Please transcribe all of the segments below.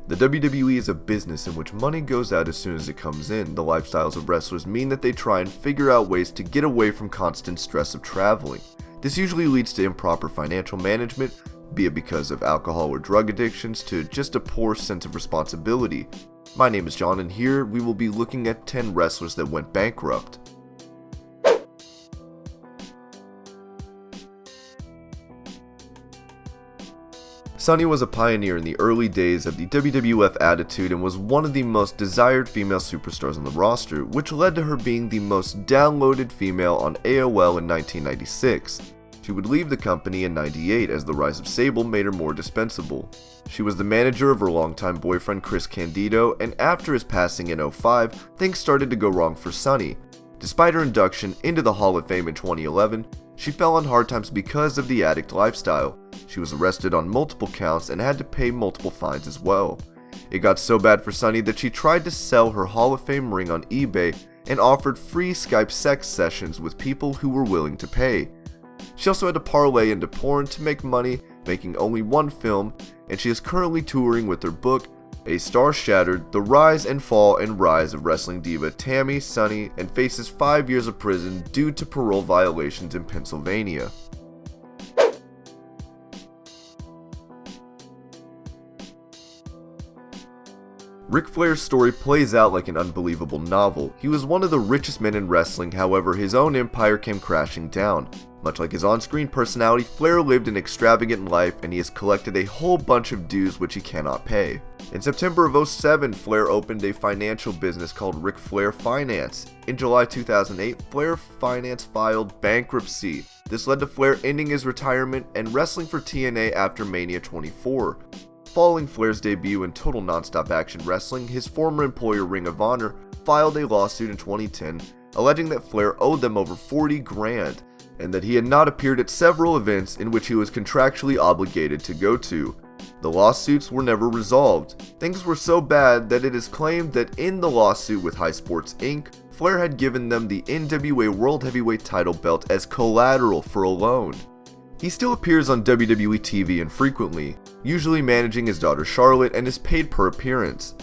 The WWE is a business in which money goes out as soon as it comes in. The lifestyles of wrestlers mean that they try and figure out ways to get away from constant stress of traveling. This usually leads to improper financial management, be it because of alcohol or drug addictions to just a poor sense of responsibility. My name is John, and here we will be looking at 10 wrestlers that went bankrupt. Sunny was a pioneer in the early days of the WWF Attitude and was one of the most desired female superstars on the roster, which led to her being the most downloaded female on AOL in 1996. She would leave the company in 98 as the rise of Sable made her more dispensable. She was the manager of her longtime boyfriend Chris Candido, and after his passing in 2005, things started to go wrong for Sunny. Despite her induction into the Hall of Fame in 2011, she fell on hard times because of the addict lifestyle. She was arrested on multiple counts and had to pay multiple fines as well. It got so bad for Sunny that she tried to sell her Hall of Fame ring on eBay and offered free Skype sex sessions with people who were willing to pay. She also had to parlay into porn to make money, making only one film, and she is currently touring with her book, A Star Shattered, The Rise and Fall and Rise of Wrestling Diva Tammy Sunny, and faces 5 years of prison due to parole violations in Pennsylvania. Ric Flair's story plays out like an unbelievable novel. He was one of the richest men in wrestling, however his own empire came crashing down. Much like his on-screen personality, Flair lived an extravagant life and he has collected a whole bunch of dues which he cannot pay. In September of 2007, Flair opened a financial business called Ric Flair Finance. In July 2008, Flair Finance filed bankruptcy. This led to Flair ending his retirement and wrestling for TNA after Mania 24. Following Flair's debut in total non-stop action wrestling, his former employer Ring of Honor filed a lawsuit in 2010 alleging that Flair owed them over $40 grand and that he had not appeared at several events in which he was contractually obligated to go to. The lawsuits were never resolved. Things were so bad that it is claimed that in the lawsuit with High Sports Inc., Flair had given them the NWA World Heavyweight title belt as collateral for a loan. He still appears on WWE TV infrequently, usually managing his daughter Charlotte, and is paid per appearance.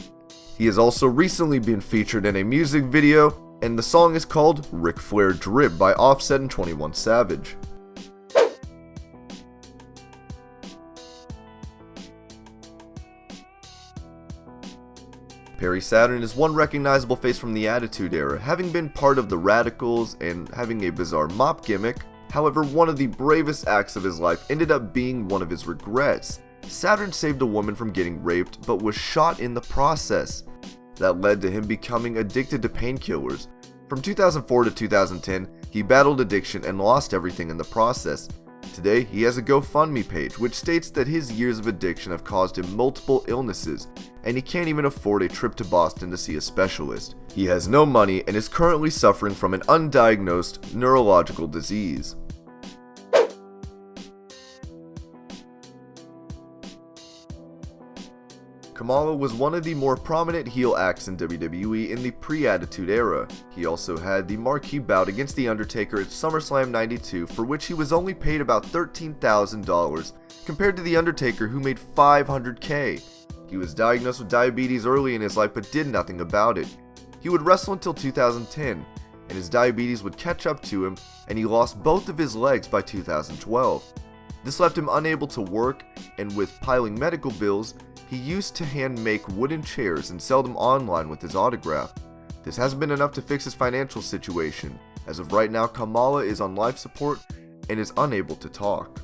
He has also recently been featured in a music video, and the song is called Ric Flair Drip by Offset and 21 Savage. Perry Saturn is one recognizable face from the Attitude Era, having been part of the Radicals and having a bizarre mop gimmick. However, one of the bravest acts of his life ended up being one of his regrets. Saturn saved a woman from getting raped, but was shot in the process. That led to him becoming addicted to painkillers. From 2004 to 2010, he battled addiction and lost everything in the process. Today, he has a GoFundMe page which states that his years of addiction have caused him multiple illnesses, and he can't even afford a trip to Boston to see a specialist. He has no money and is currently suffering from an undiagnosed neurological disease. Kamala was one of the more prominent heel acts in WWE in the pre-Attitude Era. He also had the marquee bout against The Undertaker at SummerSlam 92, for which he was only paid about $13,000, compared to The Undertaker who made $500K. He was diagnosed with diabetes early in his life but did nothing about it. He would wrestle until 2010, and his diabetes would catch up to him, and he lost both of his legs by 2012. This left him unable to work, and with piling medical bills, he used to hand-make wooden chairs and sell them online with his autograph. This hasn't been enough to fix his financial situation. As of right now, Kamala is on life support and is unable to talk.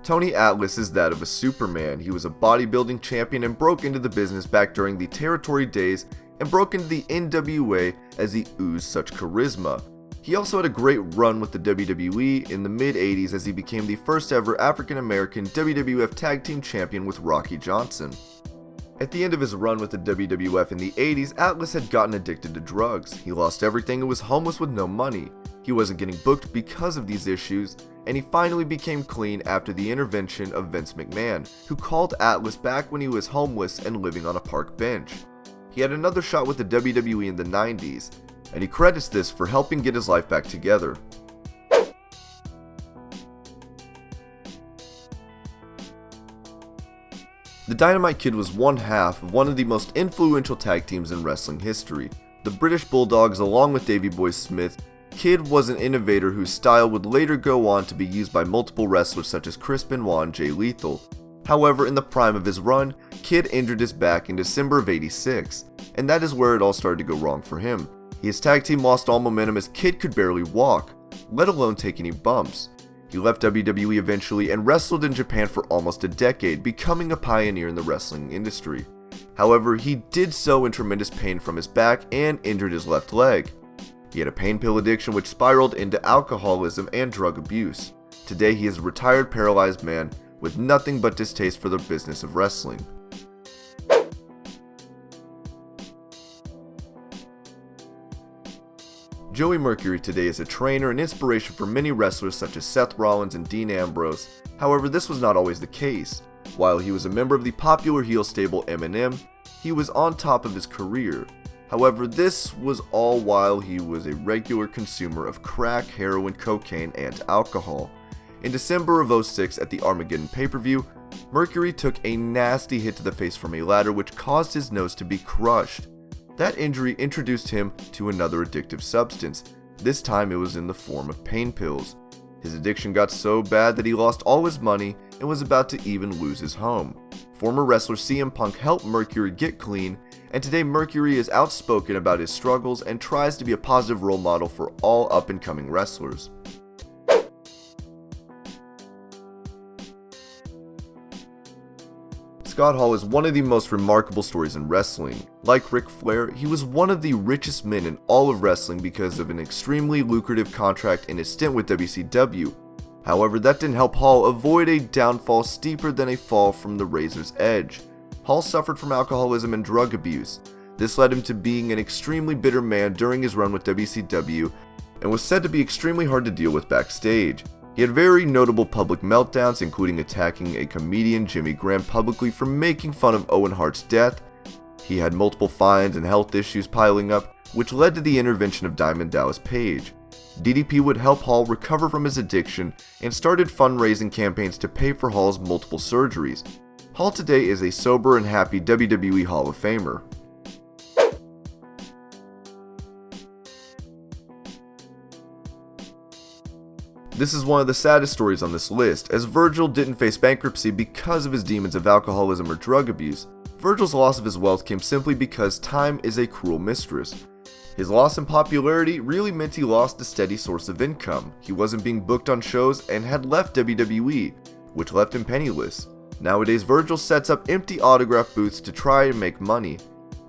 Tony Atlas is that of a Superman. He was a bodybuilding champion and broke into the business back during the territory days and broke into the NWA as he oozed such charisma. He also had a great run with the WWE in the mid-80s as he became the first ever African-American WWF Tag Team Champion with Rocky Johnson. At the end of his run with the WWF in the 80s, Atlas had gotten addicted to drugs. He lost everything and was homeless with no money. He wasn't getting booked because of these issues, and he finally became clean after the intervention of Vince McMahon, who called Atlas back when he was homeless and living on a park bench. He had another shot with the WWE in the 90s, and he credits this for helping get his life back together. The Dynamite Kid was one half of one of the most influential tag teams in wrestling history. The British Bulldogs, along with Davey Boy Smith, Kid was an innovator whose style would later go on to be used by multiple wrestlers such as Chris Benoit and Jay Lethal. However, in the prime of his run, Kid injured his back in December of '86, and that is where it all started to go wrong for him. His tag team lost all momentum as Kid could barely walk, let alone take any bumps. He left WWE eventually and wrestled in Japan for almost a decade, becoming a pioneer in the wrestling industry. However, he did so in tremendous pain from his back and injured his left leg. He had a pain pill addiction which spiraled into alcoholism and drug abuse. Today he is a retired paralyzed man with nothing but distaste for the business of wrestling. Joey Mercury today is a trainer and inspiration for many wrestlers such as Seth Rollins and Dean Ambrose. However, this was not always the case. While he was a member of the popular heel stable M&M, he was on top of his career. However, this was all while he was a regular consumer of crack, heroin, cocaine, and alcohol. In December of '06 at the Armageddon pay-per-view, Mercury took a nasty hit to the face from a ladder which caused his nose to be crushed. That injury introduced him to another addictive substance. This time it was in the form of pain pills. His addiction got so bad that he lost all his money and was about to even lose his home. Former wrestler CM Punk helped Mercury get clean, and today Mercury is outspoken about his struggles and tries to be a positive role model for all up-and-coming wrestlers. Scott Hall is one of the most remarkable stories in wrestling. Like Ric Flair, he was one of the richest men in all of wrestling because of an extremely lucrative contract in his stint with WCW. However, that didn't help Hall avoid a downfall steeper than a fall from the razor's edge. Hall suffered from alcoholism and drug abuse. This led him to being an extremely bitter man during his run with WCW and was said to be extremely hard to deal with backstage. He had very notable public meltdowns, including attacking a comedian, Jimmy Graham, publicly for making fun of Owen Hart's death. He had multiple fines and health issues piling up, which led to the intervention of Diamond Dallas Page. DDP would help Hall recover from his addiction and started fundraising campaigns to pay for Hall's multiple surgeries. Hall today is a sober and happy WWE Hall of Famer. This is one of the saddest stories on this list, as Virgil didn't face bankruptcy because of his demons of alcoholism or drug abuse. Virgil's loss of his wealth came simply because time is a cruel mistress. His loss in popularity really meant he lost a steady source of income. He wasn't being booked on shows and had left WWE, which left him penniless. Nowadays, Virgil sets up empty autograph booths to try and make money.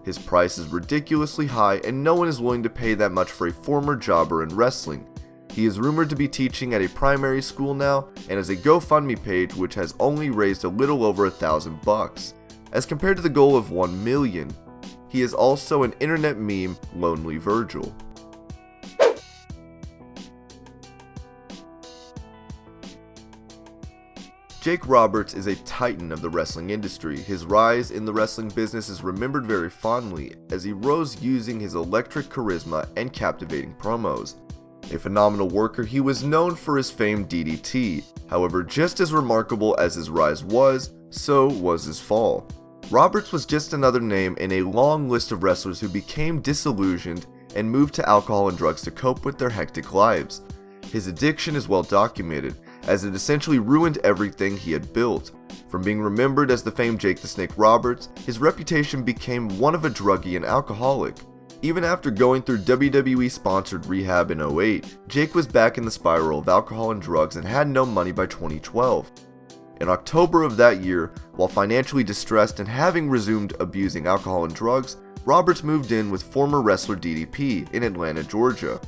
His price is ridiculously high and no one is willing to pay that much for a former jobber in wrestling. He is rumored to be teaching at a primary school now and has a GoFundMe page which has only raised a little over $1,000, as compared to the goal of 1 million. He is also an internet meme, Lonely Virgil. Jake Roberts is a titan of the wrestling industry. His rise in the wrestling business is remembered very fondly, as he rose using his electric charisma and captivating promos. A phenomenal worker, he was known for his famed DDT. However, just as remarkable as his rise was, so was his fall. Roberts was just another name in a long list of wrestlers who became disillusioned and moved to alcohol and drugs to cope with their hectic lives. His addiction is well documented, as it essentially ruined everything he had built. From being remembered as the famed Jake the Snake Roberts, his reputation became one of a druggie and alcoholic. Even after going through WWE-sponsored rehab in '08, Jake was back in the spiral of alcohol and drugs and had no money by 2012. In October of that year, while financially distressed and having resumed abusing alcohol and drugs, Roberts moved in with former wrestler DDP in Atlanta, Georgia.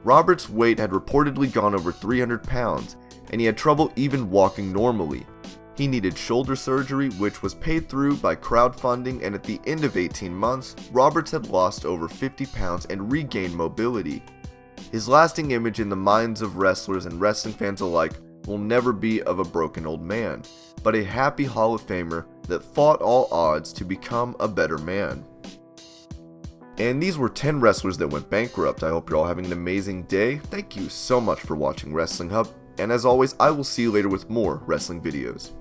Roberts' weight had reportedly gone over 300 pounds, and he had trouble even walking normally. He needed shoulder surgery, which was paid through by crowdfunding, and at the end of 18 months, Roberts had lost over 50 pounds and regained mobility. His lasting image in the minds of wrestlers and wrestling fans alike will never be of a broken old man, but a happy Hall of Famer that fought all odds to become a better man. And these were 10 wrestlers that went bankrupt. I hope you're all having an amazing day. Thank you so much for watching Wrestling Hub, and as always, I will see you later with more wrestling videos.